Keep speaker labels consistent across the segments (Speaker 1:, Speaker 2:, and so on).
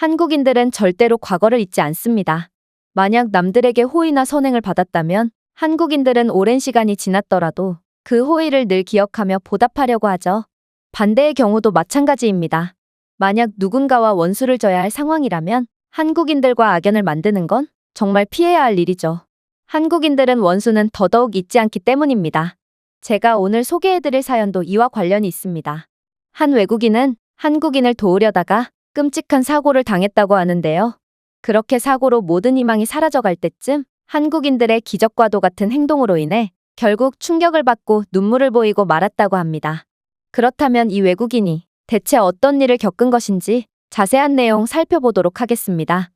Speaker 1: 한국인들은 절대로 과거를 잊지 않습니다. 만약 남들에게 호의나 선행을 받았다면 한국인들은 오랜 시간이 지났더라도 그 호의를 늘 기억하며 보답하려고 하죠. 반대의 경우도 마찬가지입니다. 만약 누군가와 원수를 져야 할 상황이라면 한국인들과 악연을 만드는 건 정말 피해야 할 일이죠. 한국인들은 원수는 더더욱 잊지 않기 때문입니다. 제가 오늘 소개해드릴 사연도 이와 관련이 있습니다. 한 외국인은 한국인을 도우려다가 끔찍한 사고를 당했다고 하는데요. 그렇게 사고로 모든 희망이 사라져갈 때쯤 한국인들의 기적과도 같은 행동으로 인해 결국 충격을 받고 눈물을 보이고 말았다고 합니다. 그렇다면 이 외국인이 대체 어떤 일을 겪은 것인지 자세한 내용 살펴보도록 하겠습니다.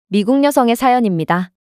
Speaker 1: 미국 여성의 사연입니다.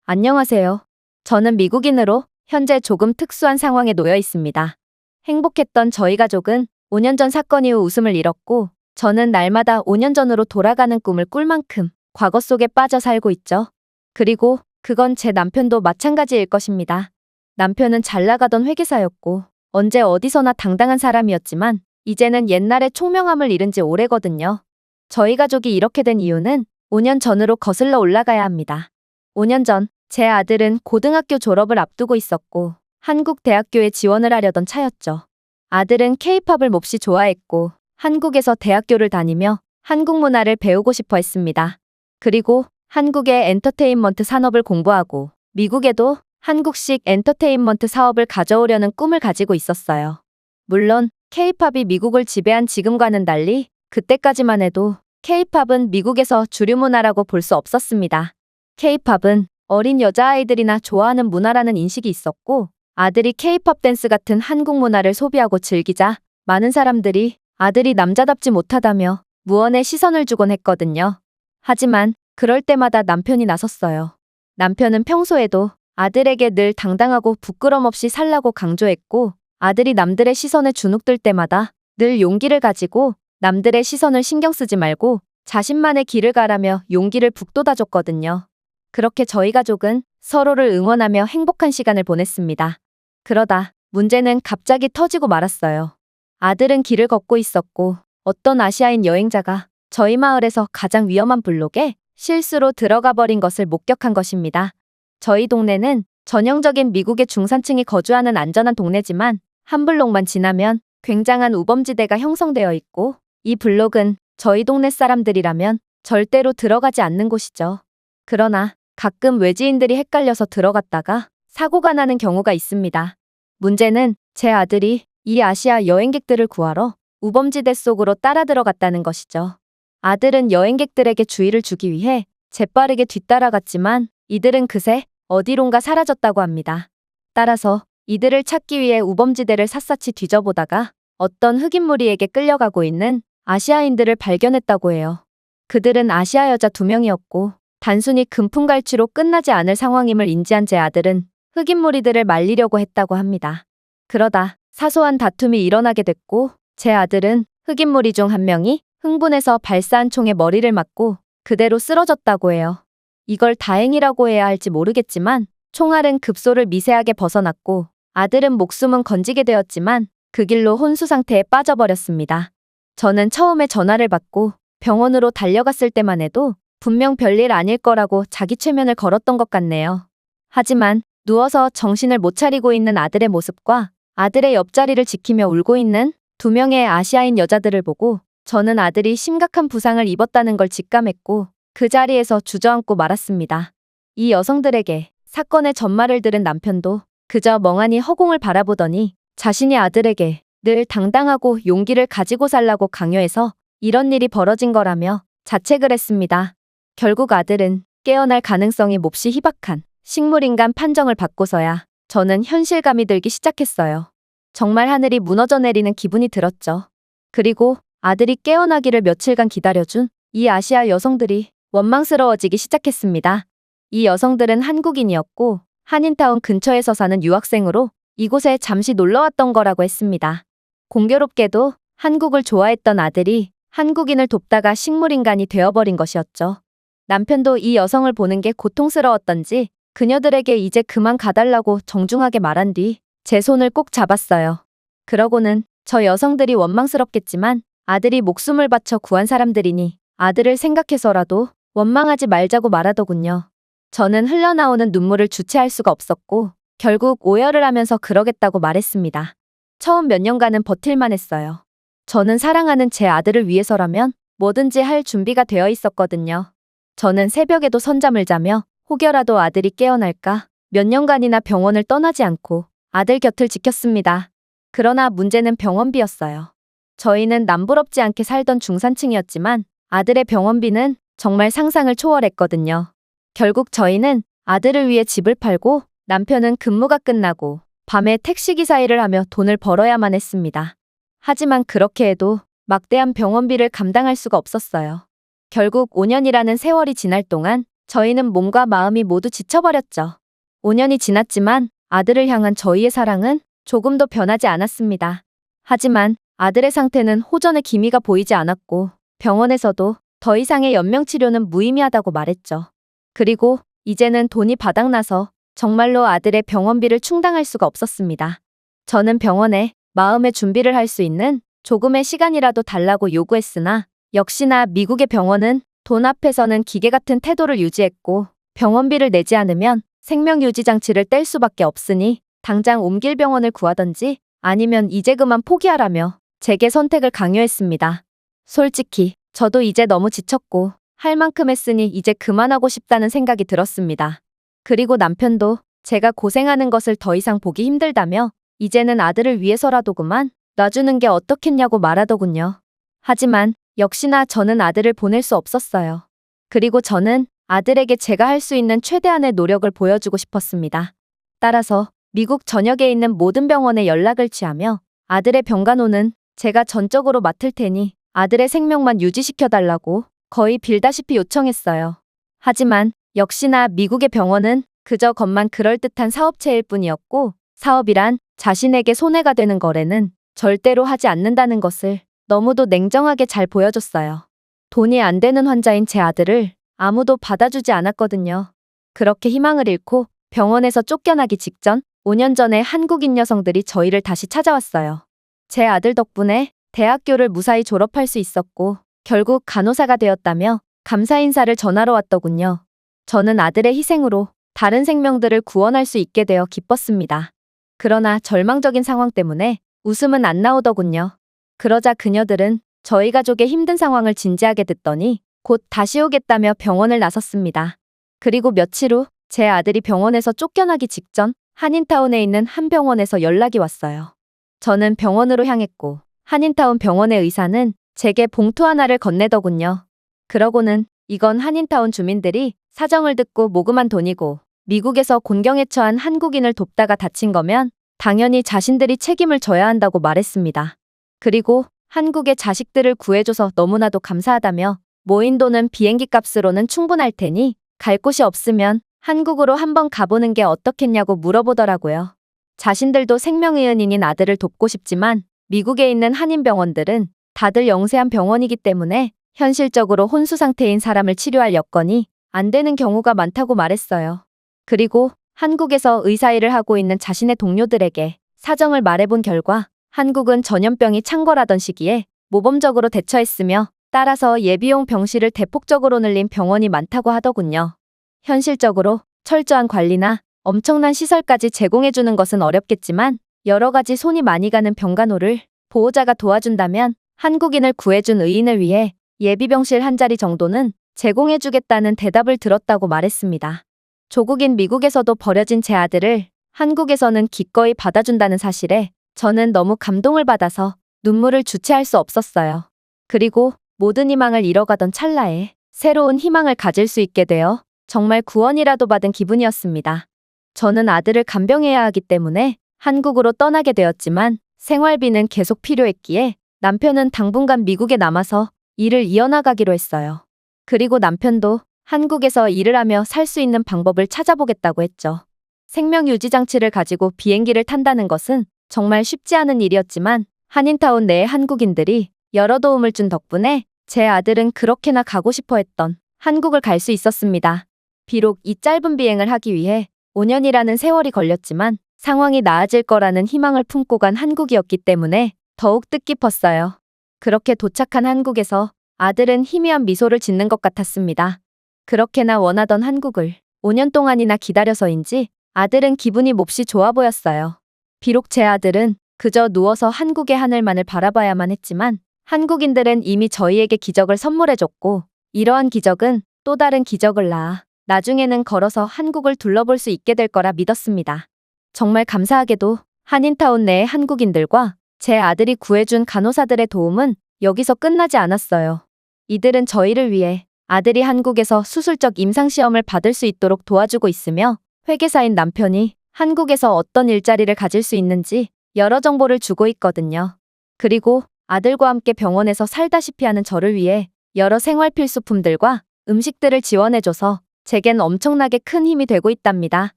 Speaker 1: 안녕하세요. 저는 미국인으로 현재 조금 특수한 상황에 놓여 있습니다. 행복했던 저희 가족은 5년 전 사건 이후 웃음을 잃었고 저는 날마다 5년 전으로 돌아가는 꿈을 꿀 만큼 과거 속에 빠져 살고 있죠. 그리고 그건 제 남편도 마찬가지일 것입니다. 남편은 잘 나가던 회계사였고 언제 어디서나 당당한 사람이었지만 이제는 옛날의 총명함을 잃은 지 오래거든요. 저희 가족이 이렇게 된 이유는 5년 전으로 거슬러 올라가야 합니다. 5년 전 제 아들은 고등학교 졸업을 앞두고 있었고 한국 대학교에 지원을 하려던 차였죠. 아들은 K-팝을 몹시 좋아했고 한국에서 대학교를 다니며 한국 문화를 배우고 싶어 했습니다. 그리고 한국의 엔터테인먼트 산업을 공부하고 미국에도 한국식 엔터테인먼트 사업을 가져오려는 꿈을 가지고 있었어요. 물론 K-팝이 미국을 지배한 지금과는 달리 그때까지만 해도 K-팝은 미국에서 주류 문화라고 볼 수 없었습니다. K-팝은 어린 여자아이들이나 좋아하는 문화라는 인식이 있었고 아들이 K-팝 댄스 같은 한국 문화를 소비하고 즐기자 많은 사람들이 아들이 남자답지 못하다며 무언의 시선을 주곤 했거든요. 하지만 그럴 때마다 남편이 나섰어요. 남편은 평소에도 아들에게 늘 당당하고 부끄럼 없이 살라고 강조했고 아들이 남들의 시선에 주눅들 때마다 늘 용기를 가지고 남들의 시선을 신경 쓰지 말고 자신만의 길을 가라며 용기를 북돋아줬거든요. 그렇게 저희 가족은 서로를 응원하며 행복한 시간을 보냈습니다. 그러다 문제는 갑자기 터지고 말았어요. 아들은 길을 걷고 있었고 어떤 아시아인 여행자가 저희 마을에서 가장 위험한 블록에 실수로 들어가 버린 것을 목격한 것입니다. 저희 동네는 전형적인 미국의 중산층이 거주하는 안전한 동네지만 한 블록만 지나면 굉장한 우범지대가 형성되어 있고 이 블록은 저희 동네 사람들이라면 절대로 들어가지 않는 곳이죠. 그러나 가끔 외지인들이 헷갈려서 들어갔다가 사고가 나는 경우가 있습니다. 문제는 제 아들이 이 아시아 여행객들을 구하러 우범지대 속으로 따라 들어갔다는 것이죠. 아들은 여행객들에게 주의를 주기 위해 재빠르게 뒤따라갔지만 이들은 그새 어디론가 사라졌다고 합니다. 따라서 이들을 찾기 위해 우범지대를 샅샅이 뒤져보다가 어떤 흑인 무리에게 끌려가고 있는 아시아인들을 발견했다고 해요. 그들은 아시아 여자 2명이었고 단순히 금품갈취로 끝나지 않을 상황임을 인지한 제 아들은 흑인 무리들을 말리려고 했다고 합니다. 그러다 사소한 다툼이 일어나게 됐고 제 아들은 흑인 무리 중 한 명이 흥분해서 발사한 총에 머리를 맞고 그대로 쓰러졌다고 해요. 이걸 다행이라고 해야 할지 모르겠지만 총알은 급소를 미세하게 벗어났고 아들은 목숨은 건지게 되었지만 그 길로 혼수 상태에 빠져버렸습니다. 저는 처음에 전화를 받고 병원으로 달려갔을 때만 해도 분명 별일 아닐 거라고 자기 최면을 걸었던 것 같네요. 하지만 누워서 정신을 못 차리고 있는 아들의 모습과 아들의 옆자리를 지키며 울고 있는 2명의 아시아인 여자들을 보고 저는 아들이 심각한 부상을 입었다는 걸 직감했고 그 자리에서 주저앉고 말았습니다. 이 여성들에게 사건의 전말을 들은 남편도 그저 멍하니 허공을 바라보더니 자신이 아들에게 늘 당당하고 용기를 가지고 살라고 강요해서 이런 일이 벌어진 거라며 자책을 했습니다. 결국 아들은 깨어날 가능성이 몹시 희박한 식물인간 판정을 받고서야 저는 현실감이 들기 시작했어요. 정말 하늘이 무너져 내리는 기분이 들었죠. 그리고 아들이 깨어나기를 며칠간 기다려준 이 아시아 여성들이 원망스러워지기 시작했습니다. 이 여성들은 한국인이었고 한인타운 근처에서 사는 유학생으로 이곳에 잠시 놀러왔던 거라고 했습니다. 공교롭게도 한국을 좋아했던 아들이 한국인을 돕다가 식물인간이 되어버린 것이었죠. 남편도 이 여성을 보는 게 고통스러웠던지 그녀들에게 이제 그만 가달라고 정중하게 말한 뒤 제 손을 꼭 잡았어요. 그러고는 저 여성들이 원망스럽겠지만 아들이 목숨을 바쳐 구한 사람들이니 아들을 생각해서라도 원망하지 말자고 말하더군요. 저는 흘러나오는 눈물을 주체할 수가 없었고 결국 오열을 하면서 그러겠다고 말했습니다. 처음 몇 년간은 버틸만 했어요. 저는 사랑하는 제 아들을 위해서라면 뭐든지 할 준비가 되어 있었거든요. 저는 새벽에도 선잠을 자며 혹여라도 아들이 깨어날까 몇 년간이나 병원을 떠나지 않고 아들 곁을 지켰습니다. 그러나 문제는 병원비였어요. 저희는 남부럽지 않게 살던 중산층이었지만 아들의 병원비는 정말 상상을 초월했거든요. 결국 저희는 아들을 위해 집을 팔고 남편은 근무가 끝나고 밤에 택시기사 일을 하며 돈을 벌어야만 했습니다. 하지만 그렇게 해도 막대한 병원비를 감당할 수가 없었어요. 결국 5년이라는 세월이 지날 동안 저희는 몸과 마음이 모두 지쳐버렸죠. 5년이 지났지만 아들을 향한 저희의 사랑은 조금도 변하지 않았습니다. 하지만 아들의 상태는 호전의 기미가 보이지 않았고 병원에서도 더 이상의 연명치료는 무의미하다고 말했죠. 그리고 이제는 돈이 바닥나서 정말로 아들의 병원비를 충당할 수가 없었습니다. 저는 병원에 마음의 준비를 할 수 있는 조금의 시간이라도 달라고 요구했으나 역시나 미국의 병원은 돈 앞에서는 기계 같은 태도를 유지했고 병원비를 내지 않으면 생명유지장치를 뗄 수밖에 없으니 당장 옮길 병원을 구하던지 아니면 이제 그만 포기하라며 제게 선택을 강요했습니다. 솔직히 저도 이제 너무 지쳤고 할 만큼 했으니 이제 그만하고 싶다는 생각이 들었습니다. 그리고 남편도 제가 고생하는 것을 더 이상 보기 힘들다며 이제는 아들을 위해서라도 그만 놔주는 게 어떻겠냐고 말하더군요. 하지만 역시나 저는 아들을 보낼 수 없었어요. 그리고 저는 아들에게 제가 할 수 있는 최대한의 노력을 보여주고 싶었습니다. 따라서 미국 전역에 있는 모든 병원에 연락을 취하며 아들의 병간호는 제가 전적으로 맡을 테니 아들의 생명만 유지시켜달라고 거의 빌다시피 요청했어요. 하지만 역시나 미국의 병원은 그저 겉만 그럴듯한 사업체일 뿐이었고 사업이란 자신에게 손해가 되는 거래는 절대로 하지 않는다는 것을 너무도 냉정하게 잘 보여줬어요. 돈이 안 되는 환자인 제 아들을 아무도 받아주지 않았거든요. 그렇게 희망을 잃고 병원에서 쫓겨나기 직전 5년 전에 한국인 여성들이 저희를 다시 찾아왔어요. 제 아들 덕분에 대학교를 무사히 졸업할 수 있었고 결국 간호사가 되었다며 감사 인사를 전하러 왔더군요. 저는 아들의 희생으로 다른 생명들을 구원할 수 있게 되어 기뻤습니다. 그러나 절망적인 상황 때문에 웃음은 안 나오더군요. 그러자 그녀들은 저희 가족의 힘든 상황을 진지하게 듣더니 곧 다시 오겠다며 병원을 나섰습니다. 그리고 며칠 후 제 아들이 병원에서 쫓겨나기 직전 한인타운에 있는 한 병원에서 연락이 왔어요. 저는 병원으로 향했고 한인타운 병원의 의사는 제게 봉투 하나를 건네더군요. 그러고는 이건 한인타운 주민들이 사정을 듣고 모금한 돈이고 미국에서 곤경에 처한 한국인을 돕다가 다친 거면 당연히 자신들이 책임을 져야 한다고 말했습니다. 그리고 한국의 자식들을 구해줘서 너무나도 감사하다며 모인 돈은 비행기 값으로는 충분할 테니 갈 곳이 없으면 한국으로 한번 가보는 게 어떻겠냐고 물어보더라고요. 자신들도 생명의원인인 아들을 돕고 싶지만 미국에 있는 한인병원들은 다들 영세한 병원이기 때문에 현실적으로 혼수 상태인 사람을 치료할 여건이 안 되는 경우가 많다고 말했어요. 그리고 한국에서 의사 일을 하고 있는 자신의 동료들에게 사정을 말해본 결과 한국은 전염병이 창궐하던 시기에 모범적으로 대처했으며 따라서 예비용 병실을 대폭적으로 늘린 병원이 많다고 하더군요. 현실적으로 철저한 관리나 엄청난 시설까지 제공해주는 것은 어렵겠지만 여러 가지 손이 많이 가는 병간호를 보호자가 도와준다면 한국인을 구해준 의인을 위해 예비병실 한 자리 정도는 제공해주겠다는 대답을 들었다고 말했습니다. 조국인 미국에서도 버려진 제 아들을 한국에서는 기꺼이 받아준다는 사실에 저는 너무 감동을 받아서 눈물을 주체할 수 없었어요. 그리고 모든 희망을 잃어가던 찰나에 새로운 희망을 가질 수 있게 되어 정말 구원이라도 받은 기분이었습니다. 저는 아들을 간병해야 하기 때문에 한국으로 떠나게 되었지만 생활비는 계속 필요했기에 남편은 당분간 미국에 남아서 일을 이어나가기로 했어요. 그리고 남편도 한국에서 일을 하며 살 수 있는 방법을 찾아보겠다고 했죠. 생명유지장치를 가지고 비행기를 탄다는 것은 정말 쉽지 않은 일이었지만 한인타운 내의 한국인들이 여러 도움을 준 덕분에 제 아들은 그렇게나 가고 싶어 했던 한국을 갈 수 있었습니다. 비록 이 짧은 비행을 하기 위해 5년이라는 세월이 걸렸지만 상황이 나아질 거라는 희망을 품고 간 한국이었기 때문에 더욱 뜻깊었어요. 그렇게 도착한 한국에서 아들은 희미한 미소를 짓는 것 같았습니다. 그렇게나 원하던 한국을 5년 동안이나 기다려서인지 아들은 기분이 몹시 좋아 보였어요. 비록 제 아들은 그저 누워서 한국의 하늘만을 바라봐야만 했지만 한국인들은 이미 저희에게 기적을 선물해줬고 이러한 기적은 또 다른 기적을 낳아 나중에는 걸어서 한국을 둘러볼 수 있게 될 거라 믿었습니다. 정말 감사하게도 한인타운 내의 한국인들과 제 아들이 구해준 간호사들의 도움은 여기서 끝나지 않았어요. 이들은 저희를 위해 아들이 한국에서 수술적 임상시험을 받을 수 있도록 도와주고 있으며 회계사인 남편이 한국에서 어떤 일자리를 가질 수 있는지 여러 정보를 주고 있거든요. 그리고 아들과 함께 병원에서 살다시피 하는 저를 위해 여러 생활 필수품들과 음식들을 지원해줘서 제겐 엄청나게 큰 힘이 되고 있답니다.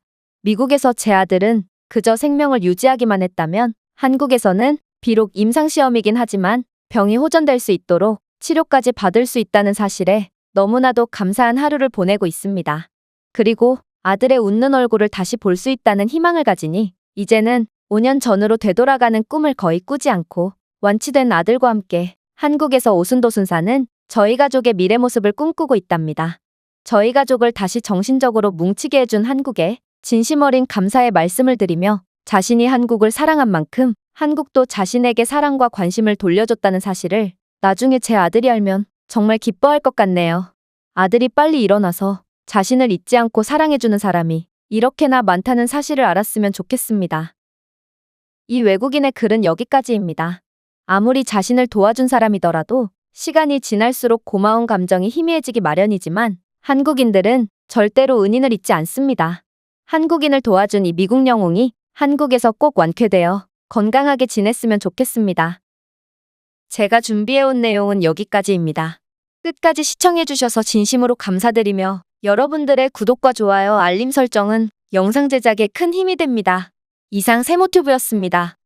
Speaker 1: 미국에서 제 아들은 그저 생명을 유지하기만 했다면 한국에서는 비록 임상시험이긴 하지만 병이 호전될 수 있도록 치료까지 받을 수 있다는 사실에 너무나도 감사한 하루를 보내고 있습니다. 그리고 아들의 웃는 얼굴을 다시 볼 수 있다는 희망을 가지니 이제는 5년 전으로 되돌아가는 꿈을 거의 꾸지 않고 완치된 아들과 함께 한국에서 오순도순 사는 저희 가족의 미래 모습을 꿈꾸고 있답니다. 저희 가족을 다시 정신적으로 뭉치게 해준 한국에 진심 어린 감사의 말씀을 드리며 자신이 한국을 사랑한 만큼 한국도 자신에게 사랑과 관심을 돌려줬다는 사실을 나중에 제 아들이 알면 정말 기뻐할 것 같네요. 아들이 빨리 일어나서 자신을 잊지 않고 사랑해주는 사람이 이렇게나 많다는 사실을 알았으면 좋겠습니다. 이 외국인의 글은 여기까지입니다. 아무리 자신을 도와준 사람이더라도 시간이 지날수록 고마운 감정이 희미해지기 마련이지만 한국인들은 절대로 은인을 잊지 않습니다. 한국인을 도와준 이 미국 영웅이 한국에서 꼭 완쾌되어 건강하게 지냈으면 좋겠습니다. 제가 준비해온 내용은 여기까지입니다. 끝까지 시청해주셔서 진심으로 감사드리며 여러분들의 구독과 좋아요, 알림 설정은 영상 제작에 큰 힘이 됩니다. 이상 세모튜브였습니다.